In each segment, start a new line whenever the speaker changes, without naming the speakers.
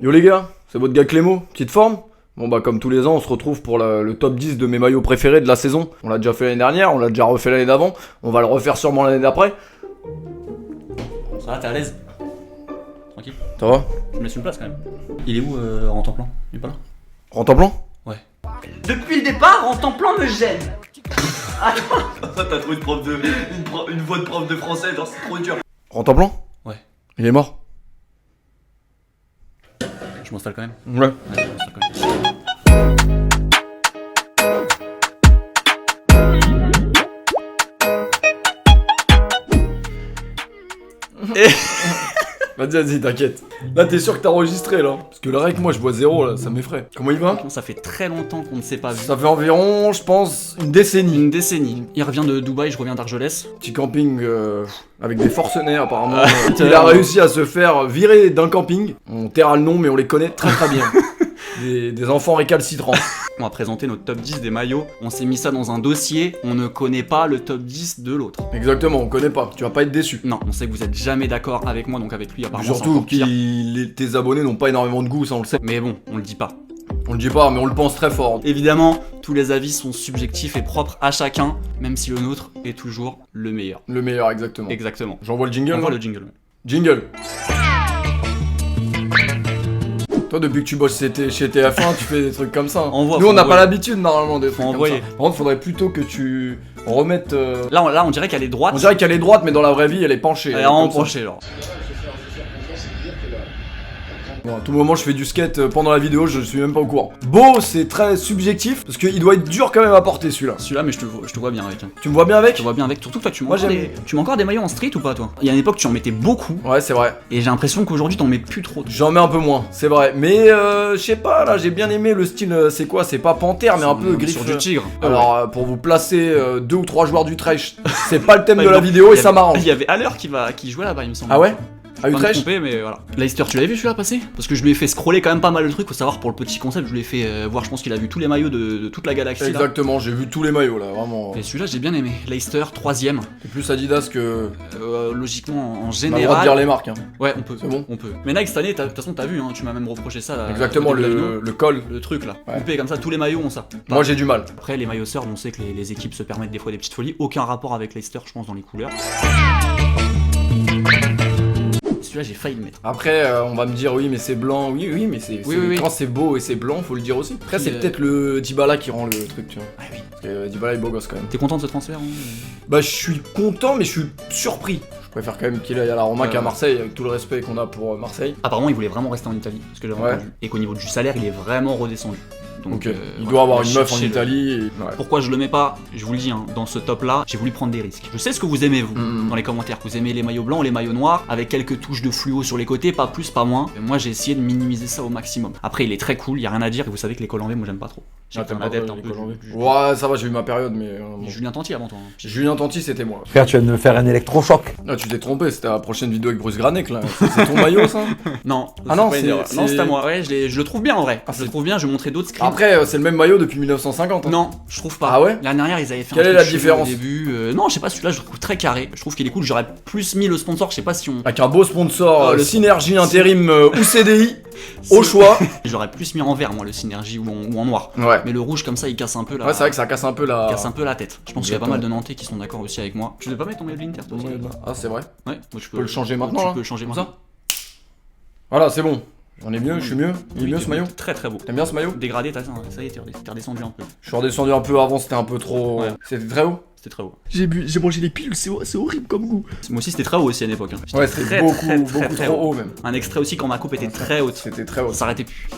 Yo les gars, c'est votre gars Clément, petite forme? Bon bah comme tous les ans on se retrouve pour le top 10 de mes maillots préférés de la saison. On l'a déjà fait l'année dernière, on l'a déjà refait l'année d'avant, on va le refaire sûrement l'année d'après.
Ça va, t'es à l'aise? Tranquille.
Ça va?
Je me laisse une place quand même. Il est où Rentemplan? Il est pas là?
Rentemplan?
Ouais.
Depuis le départ, Rentemplan me gêne.
T'as trouvé une voix de prof de français, genre c'est trop dur.
Rentemplan?
Ouais.
Il est mort?
Je m'installe quand même.
Ouais.
Ouais, je m'installe quand même.
Vas-y, t'inquiète. Là t'es sûr que t'as enregistré là? Parce que le rec moi je vois zéro là, ça m'effraie. Comment il va?
Ça fait très longtemps qu'on ne s'est pas vu.
Ça fait environ, je pense, une décennie.
Une décennie. Il revient de Dubaï, je reviens d'Argelès.
Petit camping avec des forcenés apparemment. Il a réussi à se faire virer d'un camping. On taira le nom mais on les connaît très très bien. Des enfants récalcitrants.
On va présenter notre top 10 des maillots. On s'est mis ça dans un dossier. On ne connaît pas le top 10 de l'autre.
Exactement, on connaît pas, tu vas pas être déçu.
Non, on sait que vous êtes jamais d'accord avec moi, donc avec lui apparemment c'est
Surtout
encore pire.
que tes abonnés n'ont pas énormément de goût, ça on le sait.
Mais bon, on le dit pas.
On le dit pas, mais on le pense très fort.
Évidemment, tous les avis sont subjectifs et propres à chacun, même si le nôtre est toujours le meilleur.
Le meilleur, exactement.
Exactement.
J'envoie le jingle.
On voit
là
le jingle.
Jingle. Toi, depuis que tu bosses chez TF1, tu fais des trucs comme ça.
Envoie,
Nous, on n'a
faut
pas
envoyer.
l'habitude normalement des trucs comme
envoyer.
ça. Par contre, faudrait plutôt que tu remettes.
Là, on dirait qu'elle est droite.
On dirait qu'elle est droite, mais dans la vraie vie, elle est penchée.
Elle est
est
vraiment
comme ça.
penchée, alors.
Bon, à tout moment, je fais du skate pendant la vidéo, je suis même pas au courant. Beau, c'est très subjectif, parce qu'il doit être dur quand même à porter celui-là.
Celui-là, mais je te vois bien avec.
Tu me vois bien
Je
avec?
te vois bien avec. Surtout que toi, tu mets
Moi,
encore
j'aime.
tu mets encore des maillots en street ou pas, toi? Il y a une époque, tu en mettais beaucoup,
Ouais, c'est vrai.
et j'ai l'impression qu'aujourd'hui, t'en mets plus trop.
J'en mets un peu moins, c'est vrai. Mais je sais pas, là, j'ai bien aimé le style. C'est quoi? C'est pas panthère, mais un peu griffe.
Sur du tigre.
Alors, pour vous placer 2 ou 3 joueurs d'Utrecht, c'est pas le thème
Ouais,
de la
non,
vidéo et
il y
ça
avait-
m'arrange.
Il y avait Haller qui jouait là-bas, il me semble.
Ah ouais? À
Pas me
Utrecht?
tromper, mais voilà. Leicester, tu l'avais vu celui-là passer? Parce que je lui ai fait scroller quand même pas mal de trucs, faut savoir pour le petit concept, je lui ai fait voir, je pense qu'il a vu tous les maillots de toute la galaxie là.
Exactement, j'ai vu tous les maillots là, vraiment.
Et celui-là j'ai bien aimé. Leicester, 3ème.
C'est plus Adidas que.
Logiquement en
On a le droit de
général.
dire les marques. Hein.
Ouais, on peut.
C'est bon.
On peut. Mais Nike cette année, de toute façon t'as vu, hein, tu m'as même reproché ça.
Exactement,
au début de la vidéo.
le col.
Le truc là.
Ouais.
Coupé comme ça, tous les maillots ont ça.
Moi j'ai du mal.
Après les maillots surf, on sait que les équipes se permettent des fois des petites folies. Aucun rapport avec Leicester, je pense, dans les couleurs. Celui-là j'ai failli le mettre.
Après, on va me dire oui, mais c'est blanc. Oui, mais
Oui.
quand c'est beau et c'est blanc, faut le dire aussi. Après, c'est
Puis,
peut-être le Dybala qui rend le truc, tu vois.
Ah oui.
Parce que Dybala est beau gosse quand même.
T'es content de ce transfert hein
Bah, je suis content, mais je suis surpris. Je préfère quand même qu'il aille à la Roma qu'à Marseille, avec tout le respect qu'on a pour Marseille.
Apparemment, il voulait vraiment rester en Italie, ce que j'avais
Ouais.
entendu. Et qu'au niveau du salaire, il est vraiment redescendu. Donc,
Ok, il
voilà,
doit avoir
il
une meuf en
cherchait le-
Italie. Et... Ouais.
Pourquoi je le mets pas? Je vous le dis, hein, dans ce top là, j'ai voulu prendre des risques. Je sais ce que vous aimez, vous,
Mhm.
dans les commentaires. Vous aimez les maillots blancs, les maillots noirs, avec quelques touches de fluo sur les côtés, pas plus, pas moins. Et moi, j'ai essayé de minimiser ça au maximum. Après, il est très cool, y a rien à dire. Et vous savez que les cols en V, moi, j'aime pas trop. J'ai
Ah, t'aimes
un
pas
adepte
trop
un
les
peu.
cols en V. Ouais, ça va, j'ai eu ma période, mais. Bon.
Julien Tanti avant toi. Hein.
Julien Tanti, c'était moi.
Frère, tu viens de me faire un électrochoc.
Ah, tu t'es trompé, c'était la prochaine vidéo avec Bruce Granek là. C'est ton maillot ça?
Non,
Ah non,
pas une
c'est-
erreur. Non,
c'est-
c'est à moi. Ouais, je le trouve bien en vrai.
Ah,
je le
c'est-
trouve bien, je vais montrer d'autres screens.
Après, c'est le même maillot depuis 1950. Hein.
Non, je trouve pas.
Ah ouais?
L'année dernière, ils avaient fait
Quelle
un
est
truc
la
chelou
différence
au début. Non, je sais pas, celui-là, je le trouve très carré. Je trouve qu'il est cool. J'aurais plus mis le sponsor, je sais pas si on.
Avec un beau sponsor,
Le-
Synergie Intérim ou CDI, au choix.
J'aurais plus mis en vert, moi, le Synergie ou en noir.
Ouais.
Mais le rouge, comme ça, il casse un peu la.
Ouais, c'est vrai que ça casse un peu la.
casse un peu la tête. Je pense qu'il y a pas
Exactement.
mal de Nantais qui sont d'accord aussi avec moi. Tu devais pas mettre ton maillot de l'Inter, toi aussi?
Ah, c'est vrai.
Ouais, moi je
peux le changer maintenant,
Tu
là
peux le changer
Comme
maintenant.
Voilà, c'est bon. J'en ai mieux, je suis mieux. Il est
Oui,
mieux
t'es
ce maillot?
Très très beau.
T'aimes bien ce maillot?
Dégradé, ça y est, t'es redescendu un peu.
Je suis redescendu un peu avant, c'était un peu trop.
Ouais.
C'était très haut?
C'était très haut.
J'ai mangé les pilules, c'est horrible comme goût.
Moi aussi, c'était très haut aussi à l'époque. Hein. J'étais
Ouais, c'était
très,
beaucoup,
très,
beaucoup
très, très
trop haut même.
Un extrait aussi quand ma coupe était très haute.
C'était très haut.
Ça s'arrêtait plus.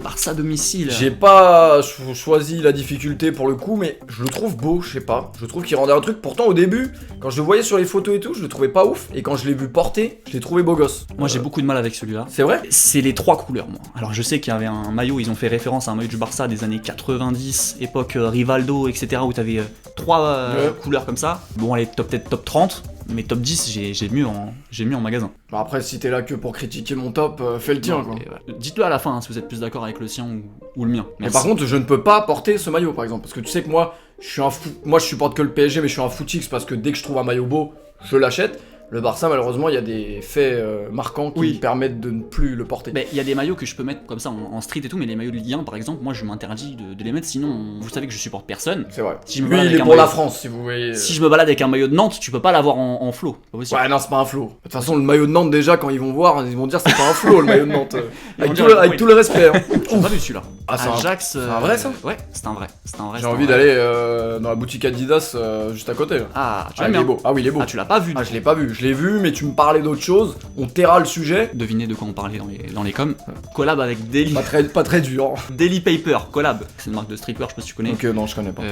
Barça domicile.
J'ai pas choisi la difficulté pour le coup, mais je le trouve beau, je sais pas. Je trouve qu'il rendait un truc. Pourtant, au début, quand je le voyais sur les photos et tout, je le trouvais pas ouf. Et quand je l'ai vu porter, je l'ai trouvé beau gosse.
Moi j'ai beaucoup de mal avec celui-là.
C'est vrai?
C'est les trois couleurs, moi. Alors je sais qu'il y avait un maillot, ils ont fait référence à un maillot du Barça des années 90, époque Rivaldo, etc. où t'avais trois
Ouais.
couleurs comme ça. Bon, allez, peut-être top 30, mais top 10, j'ai mieux en magasin.
Bah après, si t'es là que pour critiquer mon top, fais le tien quoi.
Et voilà. Dites-le à la fin hein, si vous êtes plus d'accord avec le sien ou le mien.
Mais
Merci.
par contre, je ne peux pas porter ce maillot par exemple. Parce que tu sais que moi, je suis un fou. Moi, je supporte que le PSG, mais je suis un footix parce que dès que je trouve un maillot beau, je l'achète. Le Barça, malheureusement, il y a des faits marquants qui
Oui.
permettent de ne plus le porter.
Mais il y a des maillots que je peux mettre comme ça en street et tout, mais les maillots de Ligue 1 par exemple, moi je m'interdis de les mettre, sinon vous savez que je supporte personne.
C'est vrai.
Si je me
Lui,
balade
il est
avec un
pour la
maillot-
France, si vous voyez.
Si je me balade avec un maillot de Nantes, tu peux pas l'avoir en flow. Pas possible.
Ouais, non, c'est pas un flow. De toute façon, le maillot de Nantes, déjà, quand ils vont voir, ils vont dire c'est pas un flow, le maillot de Nantes.
Ils vont
Avec,
dire,
tout, le,
ouais.
avec tout le respect. Hein.
J'ai pas vu celui-là.
Ah, c'est un-
Ajax.
c'est un vrai, ça
Ouais, c'est un vrai. C'est un vrai.
J'ai
c'est un
envie
vrai.
d'aller dans la boutique Adidas juste à côté. Là.
Ah, tu
Ah,
l'aimes
il est
bien.
beau. Ah oui, il est beau.
Ah, tu l'as pas vu.
Ah, je l'ai pas vu. Je l'ai vu, mais tu me parlais d'autre chose. On taira le sujet.
Devinez de quoi on parlait dans les coms. Collab avec Daily,
Pas très dur.
Daily Paper. Collab. C'est une marque de streetwear, je sais pas si tu connais.
Donc, non, je connais pas.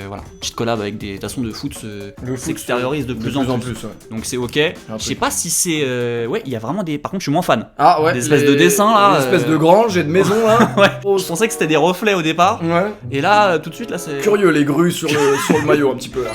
Voilà. Petite collab avec des façons de foot
Le foot,
s'extériorise de plus en plus.
ouais.
Donc c'est ok. Je sais pas si c'est. Ouais, il y a vraiment des. Par contre, je suis moins fan.
Ah ouais.
Des espèces de dessins, là,
Des espèces
euh,
de granges et de maisons là.
Ouais. Je pensais que c'était des reflets au départ.
Ouais.
Et là, tout de suite, là, c'est.
Curieux les grues sur le maillot un petit peu là.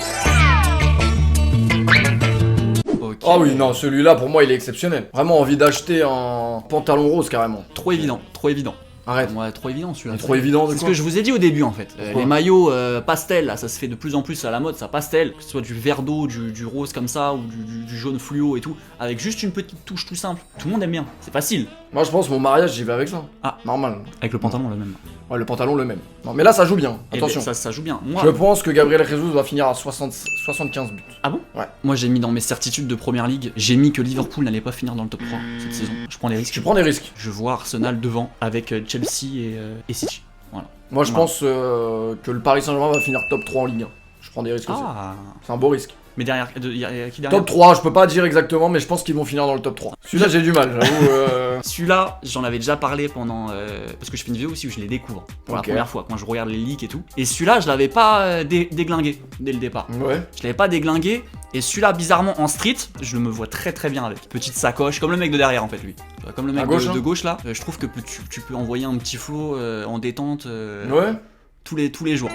Ok.
Ah oui, non, celui-là pour moi il est exceptionnel. Vraiment envie d'acheter un pantalon rose carrément.
Trop évident, trop évident.
Arrête.
Ouais, trop évident celui-là.
Trop évident de
C'est ce
quoi
que je vous ai dit au début en fait.
Pourquoi
Les maillots pastel, là, ça se fait de plus en plus à la mode, ça pastel. Que ce soit du vert d'eau, du rose comme ça, ou du jaune fluo et tout. Avec juste une petite touche tout simple. Tout le monde aime bien, c'est facile.
Moi je pense mon mariage j'y vais avec ça.
Ah.
Normal.
Avec le pantalon, le même.
Ouais, le pantalon le même. Non mais là ça joue bien.
Et
Attention.
ça joue bien. Moi,
Je pense que Gabriel Jesus va finir à 75 buts.
Ah bon?
Ouais.
Moi j'ai mis dans mes certitudes de première ligue, j'ai mis que Liverpool n'allait pas finir dans le top 3 cette saison. Je prends les risques.
Tu prends des risques.
Je vois Arsenal devant avec Chelsea et City. Voilà.
Moi je
Voilà.
pense que le Paris Saint-Germain va finir top 3 en Ligue 1. Je prends des risques aussi.
Ah.
C'est un beau risque.
Mais derrière, y a qui derrière?
Top 3, je peux pas dire exactement, mais je pense qu'ils vont finir dans le top 3. Celui-là j'ai du mal, j'avoue.
Celui-là, j'en avais déjà parlé pendant. Parce que je fais une vidéo aussi où je les découvre pour la
Ok.
première fois, quand je regarde les leaks et tout. Et celui-là, je l'avais pas déglingué dès le départ.
Ouais.
Je l'avais pas déglingué. Et celui-là, bizarrement, en street, je me vois très très bien avec. Petite sacoche, comme le mec de derrière en fait, lui. Tu vois, comme le mec
À gauche,
de
hein.
gauche là. Je trouve que tu peux envoyer un petit flow en détente
Ouais.
tous les jours.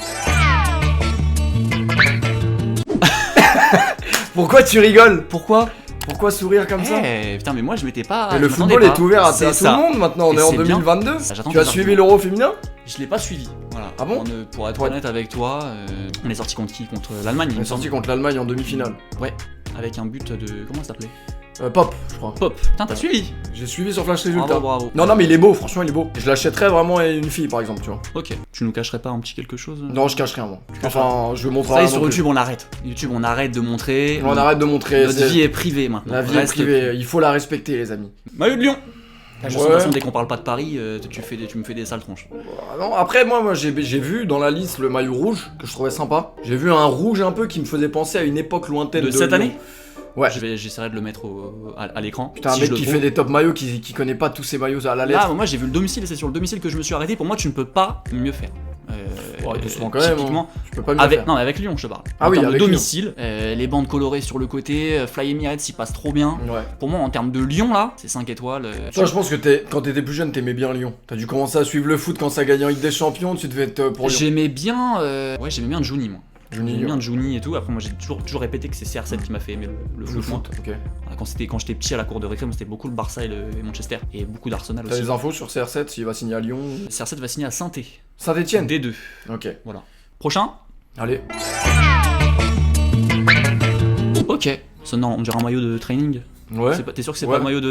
Pourquoi tu rigoles?
Pourquoi?
Pourquoi sourire comme ça?
Putain, mais moi je m'étais pas.
Mais
je
le
m'attendais
football
pas.
est ouvert à
C'est
tout
ça.
le monde maintenant, on
Et
est en
c'est bien.
2022.
J'attends
Tu as
tes
suivi
arguments.
l'Euro féminin?
Je l'ai pas suivi. Voilà.
Ah bon?
Pour être
Ouais.
honnête avec toi, on est sorti contre qui? Contre l'Allemagne. il
On
me
est sorti
semble.
contre l'Allemagne en demi-finale.
Ouais. Avec un but de. Comment ça s'appelait?
Pop, je crois.
Pop. Putain, t'as suivi?
J'ai suivi sur Flash Résultat.
Bravo, bravo.
Non, non, mais il est beau, franchement, il est beau. Je l'achèterais vraiment à une fille, par exemple, tu vois.
Ok. Tu nous cacherais pas un petit quelque chose?
Non, je cache rien, moi.
caches
Enfin, je montrerai
Ça y est,
rien
sur
non plus.
YouTube, on arrête. YouTube, on arrête de montrer.
On arrête de montrer.
Notre vie est privée maintenant.
La vie est
Reste-
privée, il faut la respecter, les amis.
Maillot de Lyon. De toute
Ouais.
façon, dès qu'on parle pas de Paris, tu me fais des sales tronches.
Ah non, après, moi j'ai vu dans la liste le maillot rouge, que je trouvais sympa. J'ai vu un rouge un peu qui me faisait penser à une époque lointaine
De cette
Lyon.
année?
Ouais.
J'essaierai de le mettre à l'écran.
Putain, un
si
mec
je le
qui
trouve.
fait des top maillots, qui connaît pas tous ces maillots à la lettre.
Là, moi j'ai vu le domicile et c'est sur le domicile que je me suis arrêté. Pour moi, tu ne peux pas mieux faire.
Ouais, doucement quand même,
typiquement,
Je peux pas mieux
avec,
faire.
non, mais avec Lyon, je te parle.
Ah
En
oui,
termes de
avec Lyon.
domicile, les bandes colorées sur le côté, Fly Emirates, il passe trop bien.
Ouais.
Pour moi, en termes de Lyon, là, c'est 5 étoiles.
Toi, je pense que quand t'étais plus jeune, t'aimais bien Lyon. T'as dû commencer à suivre le foot quand ça gagnait en Ligue des Champions, tu devais être pour Lyon.
J'aimais bien, j'aimais bien Juni, moi.
Juni,
J'aimais
Lyon.
bien Juni et tout. Après, moi, j'ai toujours répété que c'est CR7 qui m'a fait aimer le
Le
foot. moi.
foot, ok.
Voilà, quand j'étais petit à la cour de récré, moi, c'était beaucoup le Barça et Manchester. Et beaucoup d'Arsenal
T'as
aussi.
des infos sur CR7 s'il va signer à Lyon?
CR7 va signer à Saint-Étienne.
Saint-Etienne.
D2.
Ok.
Voilà. Prochain.
Allez.
Ok. Ça, non, on dirait un maillot de training.
Ouais.
T'es sûr que c'est
Ouais.
pas un maillot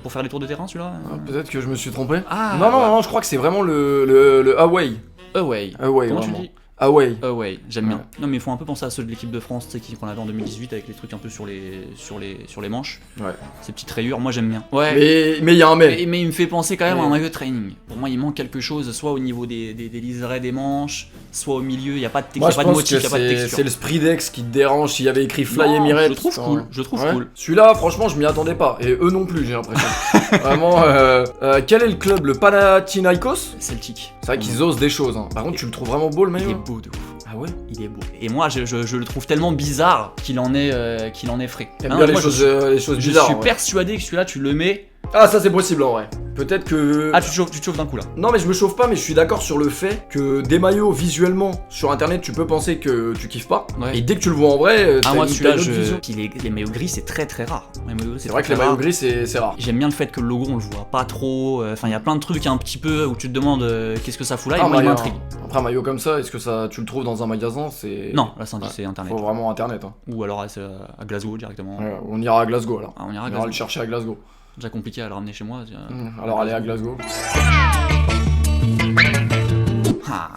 pour faire les tours de terrain celui-là?
Ah, peut-être que je me suis trompé.
Ah,
non, non,
ouais.
non, je crois que c'est vraiment le away.
Away.
Away,
Comment
vraiment.
tu dis?
Away.
Away, j'aime
Ouais.
bien. Non mais ils font un peu penser à ceux de l'équipe de France, tu sais, qu'on avait en 2018 avec les trucs un peu sur les manches.
Ouais.
Ces petites rayures, moi j'aime bien. Ouais.
Mais il y a un mais.
Mais il me fait penser quand même à
Mais-
un maillot de training. Pour moi, il manque quelque chose, soit au niveau des liserés des manches, soit au milieu, il n'y a pas de texture,
Moi,
y a
je
pas de
pense
motif,
que
il a pas de
c'est
texture.
le Spridex qui te dérange s'il y avait écrit Fly
Non,
Emirates.
je le trouve cool, je le trouve
Ouais.
cool.
Celui-là, franchement, je m'y attendais pas. Et eux non plus, j'ai l'impression. Vraiment, quel est le club? Le Panathinaikos?
Celtic.
C'est vrai qu'ils osent des choses. Hein. Par contre, tu le trouves vraiment beau le
Il est
maillot?
beau de ouf.
Ah ouais?
Il est beau. Et moi, je le trouve tellement bizarre qu'il en est frais.
T'aimes
Ah
bien
non, moi,
les choses
je
bizarres.
suis
ouais.
persuadé que celui-là, tu le mets.
Ah, ça c'est possible en vrai. Peut-être que...
Ah, tu te chauffes d'un coup là.
Non mais je me chauffe pas, mais je suis d'accord sur le fait que des maillots visuellement sur internet tu peux penser que tu kiffes pas,
Ouais.
et dès que tu le vois en vrai,
Ah,
t'as
moi
une
celui-là,
autre vision.
Puis les maillots gris, c'est très très rare. Les maillots gris,
C'est vrai que
très,
les
très
maillots
rare.
gris c'est rare.
J'aime bien le fait que le logo on le voit pas trop. Enfin, il y a plein de trucs un petit peu où tu te demandes qu'est-ce que ça fout là, et
Ah,
moi il
mais,
m'intrigue.
Après un maillot comme ça, est-ce que ça tu le trouves dans un magasin? C'est...
Non, là c'est
Ouais.
c'est internet.
Faut vraiment internet. Hein.
Ou alors c'est à Glasgow directement.
Ouais, on ira à Glasgow alors.
Ah, on ira à
On ira
Glasgow.
le chercher à Glasgow.
Déjà compliqué à le ramener chez moi.
Alors allez à Glasgow.
Ah.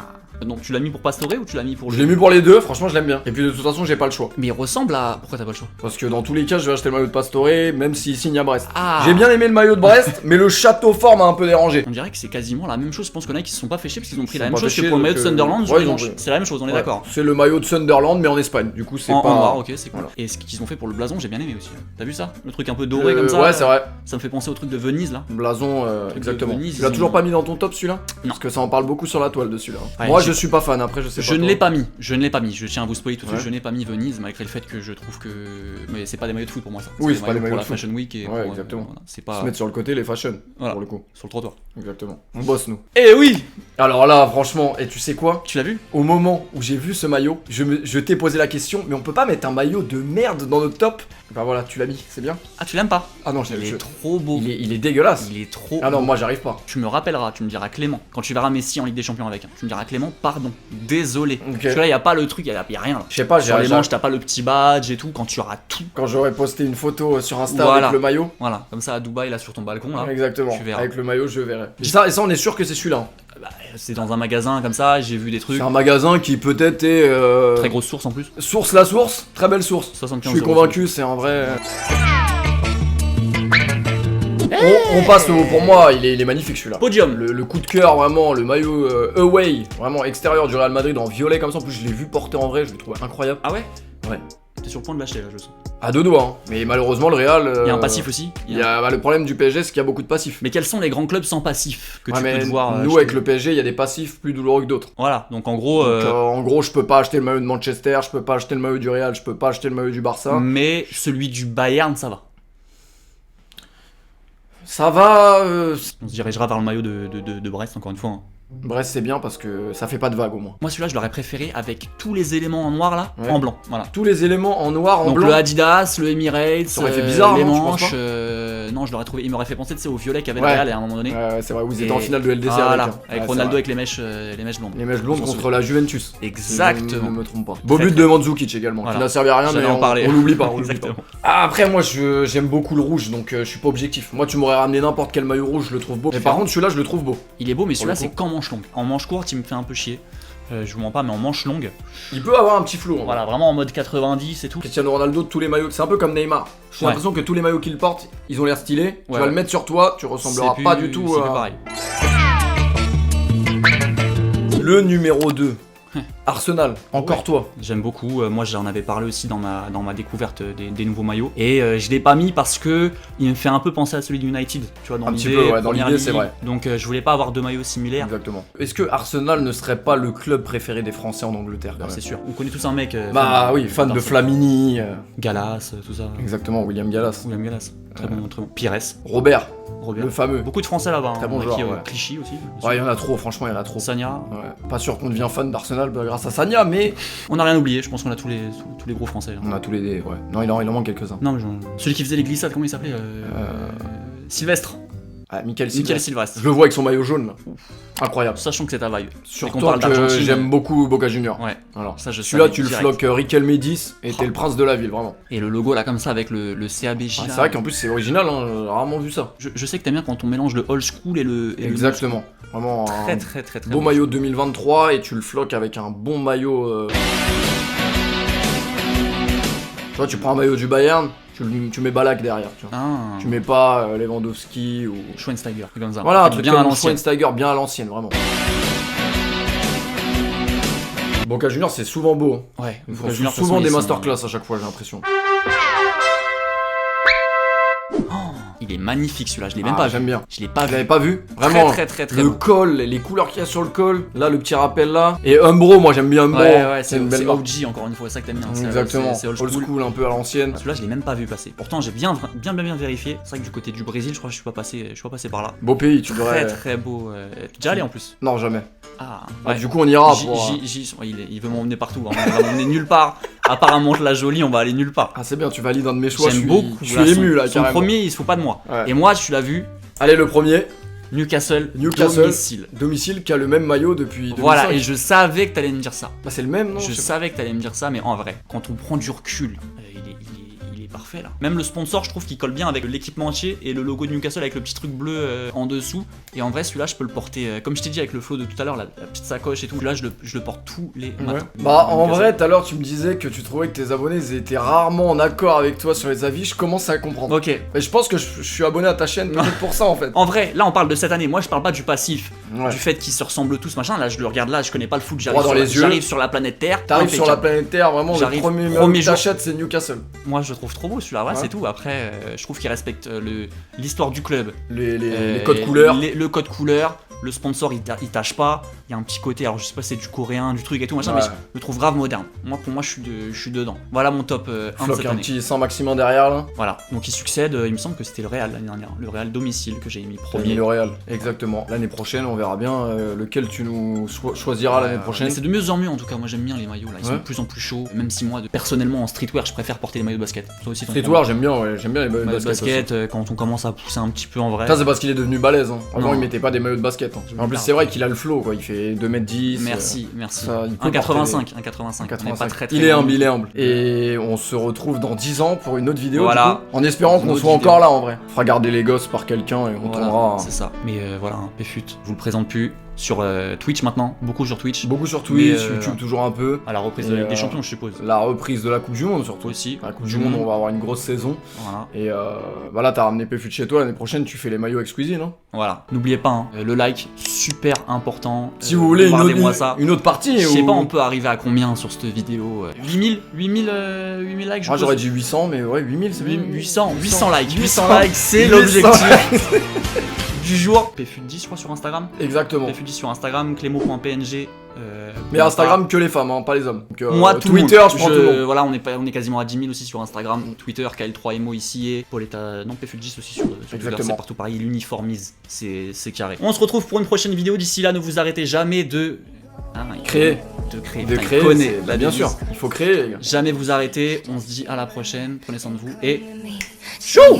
Donc tu l'as mis pour Pastore ou tu l'as mis pour
Je l'ai mis pour les deux, franchement je l'aime bien. Et puis de toute façon j'ai pas le choix.
Mais il ressemble à. Pourquoi t'as pas le choix?
Parce que dans tous les cas je vais acheter le maillot de Pastore, même s'il signe à Brest.
Ah.
J'ai bien aimé le maillot de Brest, mais le château fort m'a un peu dérangé.
On dirait que c'est quasiment la même chose. Je pense qu'on a qui se sont pas fait chier parce qu'ils ont pris
Ils
la
sont
même
pas
chose
fait
que pour le
chier,
maillot de
donc,
Sunderland.
ouais, ils ont
C'est la même chose, on est
Ouais.
d'accord.
C'est le maillot de Sunderland mais en Espagne. Du coup c'est
En
pas...
noir, ok, c'est cool.
Voilà.
Et ce qu'ils ont fait pour le blason, j'ai bien aimé aussi. T'as vu ça? Le truc un peu doré comme ça.
Ouais c'est vrai.
Ça me fait penser au truc de Venise là.
Blason,
de
exactement.
Venise,
Tu l'as
ils
toujours
ont-
pas mis dans ton top celui-là?
Non.
Parce que ça en parle beaucoup sur la toile de celui-là.
Ouais,
Moi
j'ai-
je suis pas fan, après je sais pas.
Je ne
toi.
l'ai pas mis, je ne l'ai pas mis, je tiens à vous spoiler tout de suite,
Ouais.
je n'ai pas mis Venise malgré le fait que je trouve que... Mais c'est pas des maillots de foot pour moi ça.
Oui, c'est pas des
pour
maillots
la
de foot.
Fashion Week et
Ouais,
pour,
exactement.
voilà, c'est
Se
pas
mettre sur le côté les fashion,
Voilà.
pour le coup.
sur le trottoir.
Exactement. On bosse nous.
Eh oui.
Alors là franchement, et tu sais quoi?
Tu l'as vu?
Au moment où j'ai vu ce maillot, je t'ai posé la question, mais on peut pas mettre un maillot de merde dans notre top? Bah voilà, tu l'as mis, c'est bien.
Ah, tu l'aimes pas?
Ah non,
Il est trop beau.
il est dégueulasse.
Il est trop
Ah non,
beau.
moi j'arrive pas.
Tu me rappelleras, tu me diras Clément, quand tu verras Messi en Ligue des Champions avec, tu me diras Clément, pardon, désolé.
Ok.
Parce que là, y a pas le truc, y a rien là.
Je sais pas,
Sur les
j'ai
manches, t'as pas le petit badge et tout, quand tu auras tout.
quand j'aurais posté une photo sur Insta
Voilà.
avec le maillot.
Voilà, comme ça à Dubaï, là sur ton balcon là.
Exactement.
tu verras.
Avec le maillot, je verrai. Et ça, on est sûr que c'est celui-là.
Bah, c'est dans un magasin comme ça, j'ai vu des trucs.
C'est un magasin qui peut-être est.
Très grosse source en plus.
Source la source, très belle source.
75
Je suis
euros.
convaincu, c'est un vrai. On passe pour moi, il est magnifique celui-là.
Podium.
Le coup de cœur, vraiment, le maillot away, vraiment extérieur du Real Madrid en violet comme ça. En plus, je l'ai vu porter en vrai, je le trouve incroyable.
Ah ouais?
Ouais.
T'es sur le point de lâcher là, je sens.
À deux doigts, hein. Mais malheureusement, le Real.
Il y a un passif aussi.
Il y a, bah, le problème du PSG, c'est qu'il y a beaucoup de passifs.
Mais quels sont les grands clubs sans passif que
Ouais,
tu
mais
peux te voir
nous,
acheter
avec le PSG, il y a des passifs plus douloureux que d'autres.
Voilà, donc en gros.
Donc, en gros, je peux pas acheter le maillot de Manchester, je peux pas acheter le maillot du Real, je peux pas acheter le maillot du Barça.
Mais celui du Bayern, ça va.
Ça va.
On se dirigera vers le maillot de Brest, encore une fois. Hein.
Bref, c'est bien parce que ça fait pas de vague au moins.
Moi, celui-là, je l'aurais préféré avec tous les éléments en noir là,
Ouais.
en blanc. Voilà.
Tous les éléments en noir, en
Donc
blanc.
le Adidas, le Emirates,
Ça aurait fait bizarre,
les
non, tu penses
manches.
pas
Non, je l'aurais trouvé. Il m'aurait fait penser, tu sais, au violet qu'avait
Ouais.
le Real à un moment donné.
Ouais, c'est vrai, vous étiez
Et-
en finale de LDC
Voilà,
avec.
avec
Ouais,
Ronaldo
c'est vrai.
avec les mèches blondes.
Les mèches blondes
On s'en
contre la Juventus.
Exactement.
Si je ne me trompe pas. Beau
Très,
but
très
de Mandzukic également,
Voilà.
qui n'a servi à rien,
J'allais
mais
en parler.
on l'oublie pas. On l'oublie pas.
Exactement.
Ah, après, moi, j'aime beaucoup le rouge, donc je suis pas objectif. Moi, tu m'aurais ramené n'importe quel maillot rouge, je le trouve beau. Mais par contre, celui-là, je le trouve beau.
Il est beau, mais
Pour
celui-là,
le
c'est
coup.
qu'en manche longue. En manche courte, il me fait un peu chier. Je vous mens pas, mais en manche longue,
Il peut avoir un petit flou. hein.
voilà, vraiment en mode 90 et tout.
Cristiano Ronaldo, tous les maillots, c'est un peu comme Neymar. J'ai
Ouais.
l'impression que tous les maillots qu'il porte, ils ont l'air stylés. Tu
Ouais,
vas
ouais.
le mettre sur toi, tu ressembleras
C'est
pas
plus-
du tout
c'est plus
à.
pareil.
Le numéro 2. Arsenal, encore
Ouais.
toi.
J'aime beaucoup. Moi, j'en avais parlé aussi dans ma découverte des nouveaux maillots. Et je l'ai pas mis parce que il me fait un peu penser à celui de United. Tu vois, dans
Un petit
l'idée,
peu, ouais, dans
première
l'idée, c'est
ligue.
vrai.
Donc, je voulais pas avoir deux maillots similaires.
Exactement. Est-ce que Arsenal ne serait pas le club préféré des Français en Angleterre quand
Alors,
même?
c'est sûr. On connaît tous un mec.
Bah oui, fan de
d'Arsenal.
Flamini.
Galas, tout ça.
Exactement, William Gallas.
William Galas. Très bon, très bon. Pires.
Robert,
Robert.
le fameux.
Beaucoup de Français là-bas.
Très bon
avec
joueur,
qui,
ouais.
Clichy aussi.
Ouais, il y en a trop, franchement, il y en a trop.
Sagna.
Ouais. Pas sûr qu'on devient fan d'Arsenal bah, grâce à Sagna, mais
On n'a rien oublié. Je pense qu'on a tous les gros Français. Là.
on a tous les. Ouais. Non, il en manque quelques-uns.
Non, mais celui qui faisait les glissades, comment il s'appelait Sylvestre.
Ah, Michael
Michael
Sylvestre.
Sylvestre.
Je le vois avec son maillot jaune là. Incroyable.
Sachant que c'est ta vibe.
Surtout
qu'on parle
que
d'Argentine.
j'aime beaucoup Boca Junior.
Ouais.
Alors,
Ça, je
celui-là,
savais
tu le
direct.
floques Riquelme 10 et t'es le prince de la ville, vraiment.
Et le logo là, comme ça, avec le CABJ.
Ah,
là.
c'est vrai qu'en plus, c'est original, hein, j'ai rarement vu ça.
Je sais que t'aimes bien quand on mélange le old school et le.
Exactement. Vraiment
Très,
un
très, très, très.
beau maillot 2023 et tu le floques avec un bon maillot. Tu vois, tu prends un maillot du Bayern, tu mets Balak derrière, tu vois.
Ah.
Tu mets pas Lewandowski ou.
Schweinsteiger, comme ça.
Voilà, un truc
bien à
comme
l'ancienne.
Schweinsteiger, bien à l'ancienne, vraiment. Boca Junior, c'est souvent beau. hein.
Ouais,
Ils font
Boca Juniors, de toute
souvent
façon,
des
ils sont-
masterclass à chaque fois, j'ai l'impression.
il est magnifique celui-là, je l'ai même pas vu.
J'aime bien.
Je l'ai pas
Vous
vu.
l'avez pas vu? Vraiment.
Très
Le
beau.
col, les couleurs qu'il y a sur le col, là le petit rappel là. Et Umbro, moi j'aime bien Umbro.
Ouais,
c'est une
c'est
belle marque.
OG encore une fois, c'est ça que t'aimes bien. c'est-
Exactement.
C'est
Old school, un peu à l'ancienne.
Celui-là, je l'ai même pas vu passer. Pourtant, j'ai bien vérifié. C'est vrai que du côté du Brésil, je crois que je suis pas passé par là.
Beau pays, tu devrais.
Très beau. T'es déjà allé en plus.
Non, jamais.
Ah,
Ah, du coup, on ira
J'y-
pour.
il veut m'emmener partout. Hein. On va m'emmener nulle part. Apparemment, la jolie, on va aller nulle part.
Ah, c'est bien, tu valides un de mes choix.
J'aime
je suis-
beaucoup.
Je
Là,
suis ému là,
son
carrément.
premier, il se fout pas de moi.
Ouais.
Et moi, tu l'as vu,
Allez, le premier,
Newcastle,
Newcastle.
domicile.
domicile qui a le même maillot depuis 2005.
Voilà, et je savais que t'allais me dire ça.
Bah, c'est le même, non?
Je
Je sais
savais que t'allais me dire ça, mais en vrai, quand on prend du recul, il est parfait là. Même le sponsor, je trouve qu'il colle bien avec l'équipementier et le logo de Newcastle avec le petit truc bleu en dessous. Et en vrai, celui-là, je peux le porter, comme je t'ai dit avec le flow de tout à l'heure, la petite sacoche et tout. Là, je le porte tous les
pas.
matins.
Ouais. Bah, en
Newcastle.
vrai, tout à l'heure, tu me disais que tu trouvais que tes abonnés ils étaient rarement en accord avec toi sur les avis. Je commence à comprendre.
Ok.
Mais je pense que je suis abonné à ta chaîne peut-être pour ça en fait.
En vrai, là, on parle de cette année. Moi, je parle pas du passif,
Ouais.
du fait qu'ils se ressemblent tous, machin. Là, je le regarde là, je connais pas le foot,
Droit dans les yeux.
j'arrive sur la planète Terre.
T'arrives sur la
impeccable.
planète Terre, vraiment, le
J'arrive,
premier
premier
maillot que
jour.
t'achètes, c'est Newcastle.
Moi, je le trouve trop beau celui-là, ouais,
Ouais.
c'est tout. Après, je trouve qu'il respecte l'histoire du club.
Les codes couleurs.
Le code couleur, le sponsor il tâche pas, il y a un petit côté, alors je sais pas si c'est du coréen, du truc et tout machin,
Ouais.
mais je le trouve grave moderne. Pour moi je suis dedans. Voilà mon top 1 de
Floc,
cette
un
année.
petit 100 maximum derrière là.
Voilà, donc il succède, il me semble que c'était le Real l'année dernière, le Real domicile que j'ai mis
Premier
premier.
le Real. Exactement. L'année prochaine, on verra bien lequel tu nous choisiras l'année prochaine.
Mais c'est de mieux en mieux en tout cas, moi j'aime bien les maillots là, ils sont
Ouais.
de plus en plus chauds, même si moi personnellement en streetwear je préfère porter des maillots de basket. Toi aussi,
Streetwear, j'aime bien, ouais. J'aime bien les maillots de
maillots de
basket. aussi.
basket, quand on commence à pousser un petit peu en vrai.
Ça, c'est parce qu'il est devenu balèze. Hein. Avant,
Non.
il mettait pas des maillots de basket. Hein. En plus, c'est vrai qu'il a le flow, quoi. Il fait 2m10.
Merci.
ça, il peut
1,85,
porter
1,85. On n'est pas très
Il est
loin.
humble, il est humble. Et on se retrouve dans 10 ans pour une autre vidéo.
Voilà.
Du coup, en espérant
Une
qu'on
autre
soit
vidéo.
encore là en vrai. On fera garder les gosses par quelqu'un et on
Voilà,
tournera
c'est ça. Mais voilà, PFUT, je vous le présente plus. Sur Twitch maintenant, beaucoup sur Twitch.
beaucoup sur Twitch,
Mais,
YouTube toujours un peu.
À la reprise
Et,
de la Ligue des Champions, je suppose.
La reprise de la Coupe du Monde surtout.
Aussi.
À la Coupe du Monde, on va avoir une grosse saison.
Voilà.
Et bah là, t'as ramené PFUT chez toi. L'année prochaine, tu fais les maillots Exquisite, non?
Voilà. N'oubliez pas, hein, le like, super important.
Si vous voulez
bombardez-moi ça.
une autre partie.
Je sais
ou-
pas, on peut arriver à combien sur cette vidéo 8000 likes, je
Moi
pense.
j'aurais dit 800, mais ouais, 8000 c'est bien.
800 likes. 800
800
likes, c'est
800
l'objectif du jour. PFUT10, je crois, sur Instagram.
Exactement.
PFUT10 sur Instagram, clémo.png.
Mais Instagram que les femmes, hein, pas les hommes. Donc,
Moi, tout
Twitter,
le monde.
je prends tout le monde.
Voilà, on est quasiment à 10 000 aussi sur Instagram, Twitter, KL3MO ici et Pauletta. Non, PFUT10 aussi sur Twitter,
Exactement.
c'est partout pareil, il uniformise, c'est carré. On se retrouve pour une prochaine vidéo. D'ici là, ne vous arrêtez jamais de.
Créer.
De créer.
De
Putain, il
créer,
connaît
c'est- bah,
la
bien
devise.
sûr, il faut créer les gars.
Jamais vous arrêtez. On se dit à la prochaine. Prenez soin de vous et.
Show!